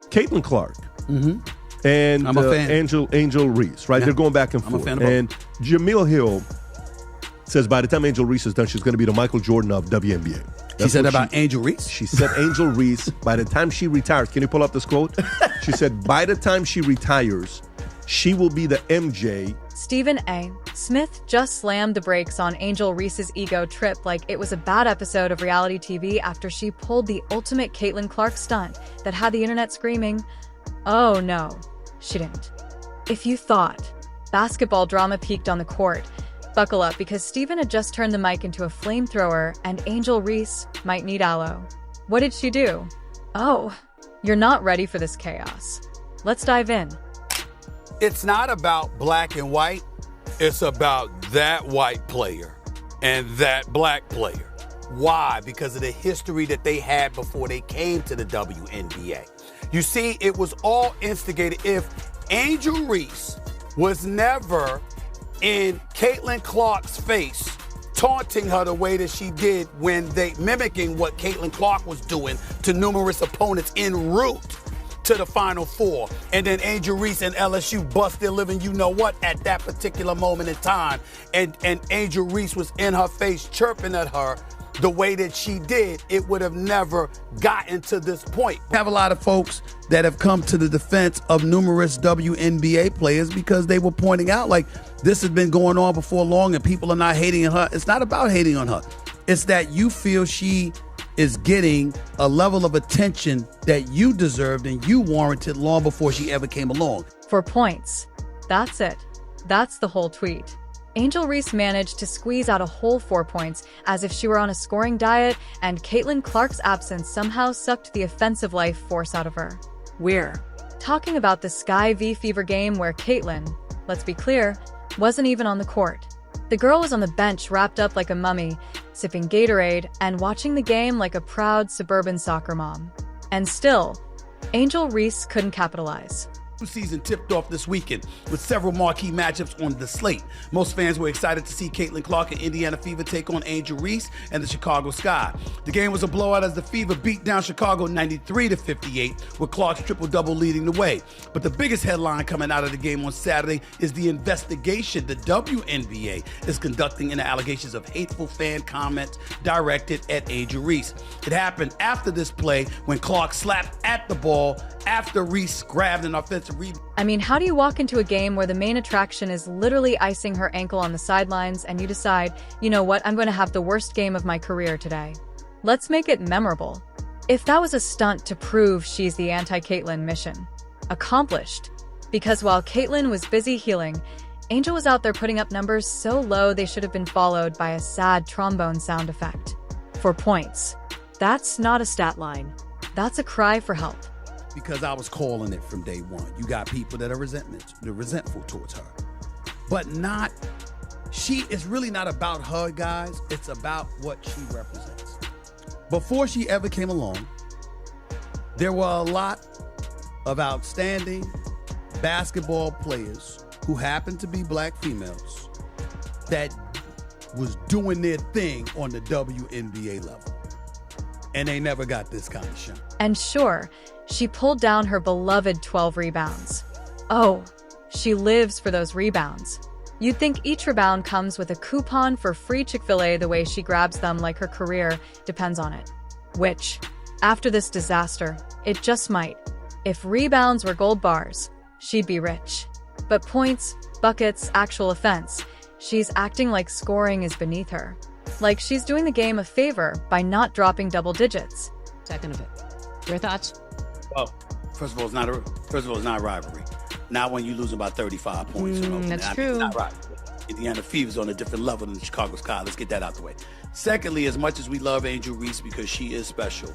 Caitlin Clark and I'm a fan. Angel Reese, right? Yeah. They're going back and I'm a forth. fan of both. And Jamil Hill says by the time Angel Reese is done, she's going to be the Michael Jordan of WNBA. She said about Angel Reese? She said Angel Reese, by the time she retires, can you pull up this quote? She said by the time she retires, she will be the MJ. Stephen A. Smith just slammed the brakes on Angel Reese's ego trip like it was a bad episode of reality TV after she pulled the ultimate Caitlin Clark stunt that had the internet screaming, "Oh no, she didn't." If you thought basketball drama peaked on the court, buckle up because Stephen had just turned the mic into a flamethrower and Angel Reese might need aloe. What did she do? Oh, you're not ready for this chaos. Let's dive in. It's not about black and white. It's about that white player and that black player. Why? Because of the history that they had before they came to the WNBA. You see, it was all instigated. If Angel Reese was never in Caitlin Clark's face, taunting her the way that she did when they mimicking what Caitlin Clark was doing to numerous opponents en route to the Final Four. And then Angel Reese and LSU bust their living you-know-what at that particular moment in time. And Angel Reese was in her face chirping at her the way that she did, it would have never gotten to this point. We have a lot of folks that have come to the defense of numerous WNBA players because they were pointing out, like, this has been going on before long and people are not hating on her. It's not about hating on her. It's that you feel she is getting a level of attention that you deserved and you warranted long before she ever came along. For points. That's it. That's the whole tweet. Angel Reese managed to squeeze out a whole 4 points as if she were on a scoring diet, and Caitlin Clark's absence somehow sucked the offensive life force out of her. We're talking about the Sky v Fever game where Caitlin, let's be clear, wasn't even on the court. The girl was on the bench wrapped up like a mummy, sipping Gatorade and watching the game like a proud suburban soccer mom. And still, Angel Reese couldn't capitalize. Season tipped off this weekend with several marquee matchups on the slate. Most fans were excited to see Caitlin Clark and Indiana Fever take on Angel Reese and the Chicago Sky. The game was a blowout as the Fever beat down Chicago 93-58, with Clark's triple-double leading the way. But the biggest headline coming out of the game on Saturday is the investigation the WNBA is conducting into allegations of hateful fan comments directed at Angel Reese. It happened after this play when Clark slapped at the ball after Reese grabbed an offensive rebound. I mean, how do you walk into a game where the main attraction is literally icing her ankle on the sidelines and you decide, you know what, I'm going to have the worst game of my career today? Let's make it memorable. If that was a stunt to prove she's the anti-Caitlin mission, accomplished. Because while Caitlin was busy healing, Angel was out there putting up numbers so low they should have been followed by a sad trombone sound effect. For points. That's not a stat line. That's a cry for help. Because I was calling it from day one. You got people that are resentful towards her. But it's really not about her, guys. It's about what she represents. Before she ever came along, there were a lot of outstanding basketball players who happened to be black females that was doing their thing on the WNBA level. And they never got this kind of shine. And sure, she pulled down her beloved 12 rebounds. Oh, she lives for those rebounds. You'd think each rebound comes with a coupon for free Chick-fil-A the way she grabs them like her career depends on it. Which, after this disaster, it just might. If rebounds were gold bars, she'd be rich. But points, buckets, actual offense, she's acting like scoring is beneath her. Like she's doing the game a favor by not dropping double digits. Second of it. Your thoughts? Well, first of all, it's not a rivalry. Not when you lose about 35 points. That's true. It's not rivalry. Indiana Fever's on a different level than the Chicago Sky. Let's get that out the way. Secondly, as much as we love Angel Reese because she is special,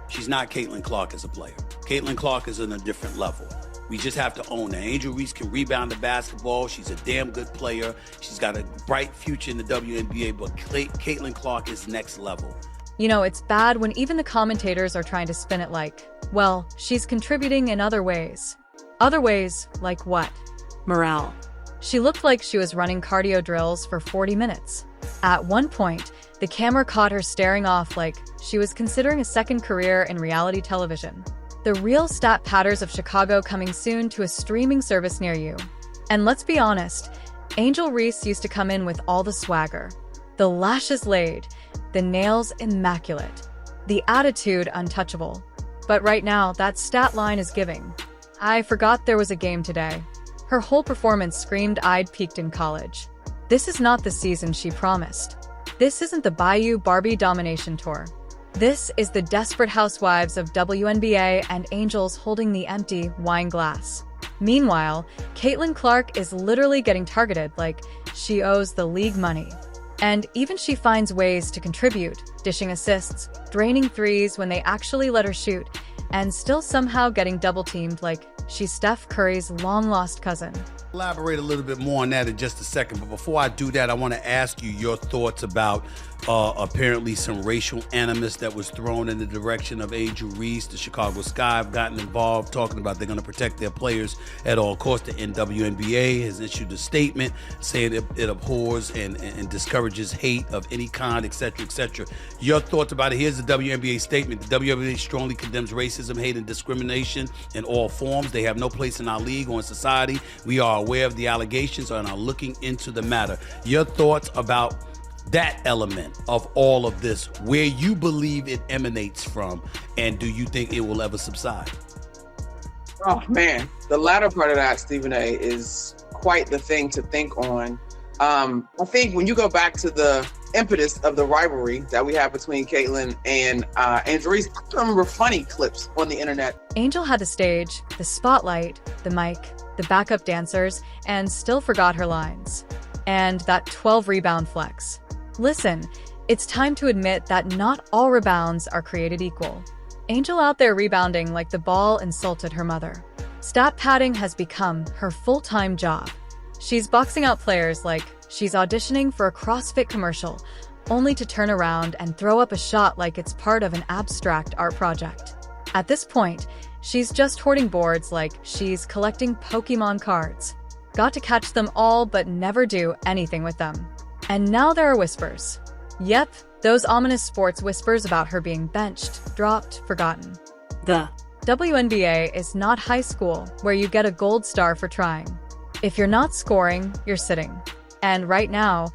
she's not Caitlin Clark as a player. Caitlin Clark is on a different level. We just have to own that. Angel Reese can rebound the basketball. She's a damn good player. She's got a bright future in the WNBA, but Caitlin Clark is next level. You know, it's bad when even the commentators are trying to spin it like, well, she's contributing in other ways. Other ways, like what? Morale. She looked like she was running cardio drills for 40 minutes. At one point, the camera caught her staring off like she was considering a second career in reality television. The real stat patters of Chicago coming soon to a streaming service near you. And let's be honest, Angel Reese used to come in with all the swagger. The lashes laid, the nails immaculate, the attitude untouchable. But right now, that stat line is giving. I forgot there was a game today. Her whole performance screamed I'd peaked in college. This is not the season she promised. This isn't the Bayou Barbie domination tour. This is the desperate housewives of WNBA and Angels holding the empty wine glass. Meanwhile, Caitlin Clark is literally getting targeted like she owes the league money. And even she finds ways to contribute, dishing assists, draining threes when they actually let her shoot, and still somehow getting double-teamed like she's Steph Curry's long-lost cousin. Elaborate a little bit more on that in just a second, but before I do that, I want to ask you your thoughts about apparently some racial animus that was thrown in the direction of Angel Reese. The Chicago Sky have gotten involved, talking about they're going to protect their players at all costs. The WNBA has issued a statement saying it abhors and discourages hate of any kind, etc., etc. Your thoughts about it? Here's the WNBA statement. The WNBA strongly condemns racism, hate, and discrimination in all forms. They have no place in our league or in society. We are aware of the allegations and are looking into the matter. Your thoughts about that element of all of this, where you believe it emanates from, and do you think it will ever subside? Oh man, the latter part of that, Stephen A, is quite the thing to think on. I think when you go back to the impetus of the rivalry that we have between Caitlin and Angel Reese, I remember funny clips on the internet. Angel had the stage, the spotlight, the mic, the backup dancers, and still forgot her lines. And that 12 rebound flex. Listen, it's time to admit that not all rebounds are created equal. Angel out there rebounding like the ball insulted her mother. Stat padding has become her full-time job. She's boxing out players like she's auditioning for a CrossFit commercial, only to turn around and throw up a shot like it's part of an abstract art project. At this point, she's just hoarding boards like she's collecting Pokemon cards. Got to catch them all but never do anything with them. And now there are whispers. Yep, those ominous sports whispers about her being benched, dropped, forgotten. The WNBA is not high school where you get a gold star for trying. If you're not scoring, you're sitting. And right now,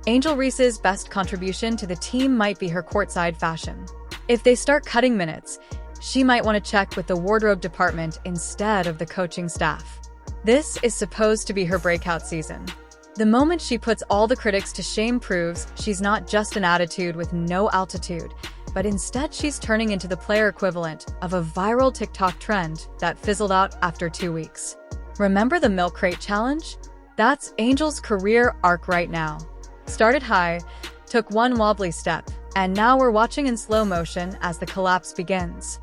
Angel Reese's best contribution to the team might be her courtside fashion. If they start cutting minutes, she might want to check with the wardrobe department instead of the coaching staff. This is supposed to be her breakout season. The moment she puts all the critics to shame proves she's not just an attitude with no altitude, but instead she's turning into the player equivalent of a viral TikTok trend that fizzled out after 2 weeks. Remember the milk crate challenge? That's Angel's career arc right now. Started high, took one wobbly step, and now we're watching in slow motion as the collapse begins.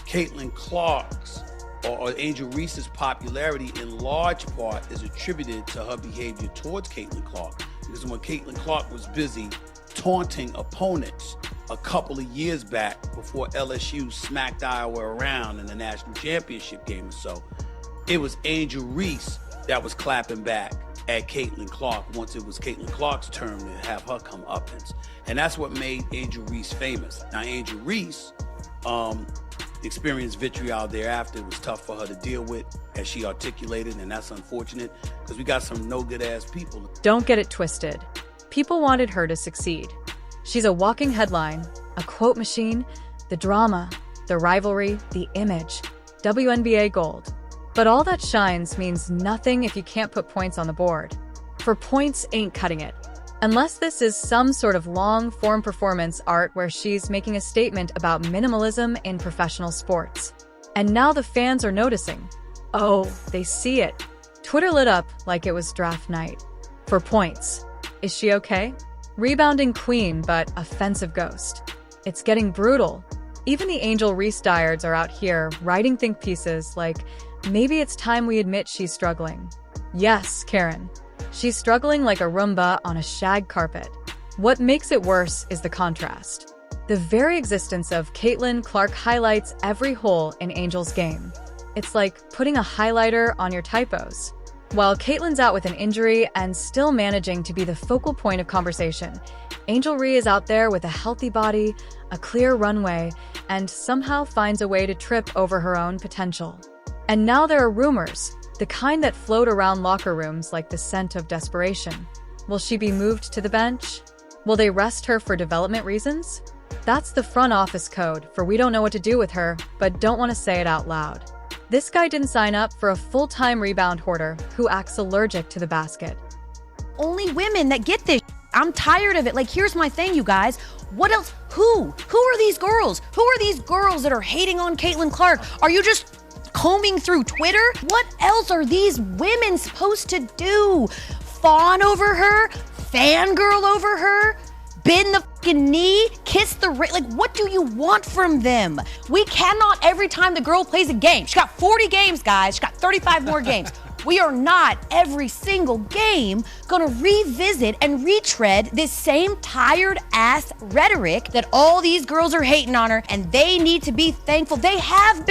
Caitlin Clark's or Angel Reese's popularity in large part is attributed to her behavior towards Caitlin Clark. Because when Caitlin Clark was busy taunting opponents a couple of years back before LSU smacked Iowa around in the national championship game or so, it was Angel Reese that was clapping back at Caitlin Clark once it was Caitlin Clark's turn to have her comeuppance. And that's what made Angel Reese famous. Now, Angel Reese experienced vitriol thereafter. It was tough for her to deal with, as she articulated, and that's unfortunate because we got some no-good-ass people. Don't get it twisted. People wanted her to succeed. She's a walking headline, a quote machine, the drama, the rivalry, the image, WNBA gold. But all that shines means nothing if you can't put points on the board. For points ain't cutting it. Unless this is some sort of long-form performance art where she's making a statement about minimalism in professional sports. And now the fans are noticing. Oh, they see it. Twitter lit up like it was draft night. For points. Is she okay? Rebounding queen, but offensive ghost. It's getting brutal. Even the Angel Reese diehards are out here writing think pieces like, maybe it's time we admit she's struggling. Yes, Karen. She's struggling like a Roomba on a shag carpet. What makes it worse is the contrast. The very existence of Caitlin Clark highlights every hole in Angel's game. It's like putting a highlighter on your typos. While Caitlyn's out with an injury and still managing to be the focal point of conversation, Angel Reese is out there with a healthy body, a clear runway, and somehow finds a way to trip over her own potential. And now there are rumors, the kind that float around locker rooms like the scent of desperation. Will she be moved to the bench? Will they rest her for development reasons? That's the front office code for we don't know what to do with her, but don't want to say it out loud. This guy didn't sign up for a full-time rebound hoarder who acts allergic to the basket. Only women that get this. I'm tired of it. Like, here's my thing, you guys. What else? Who are these girls? Who are these girls that are hating on Caitlin Clark? Are you just combing through Twitter? What else are these women supposed to do? Fawn over her? Fangirl over her? Bend the fucking knee? Kiss the ring? Like, what do you want from them? We cannot every time the girl plays a game. She got 40 games, guys. She got 35 more games. We are not every single game gonna revisit and retread this same tired ass rhetoric that all these girls are hating on her, and they need to be thankful they have been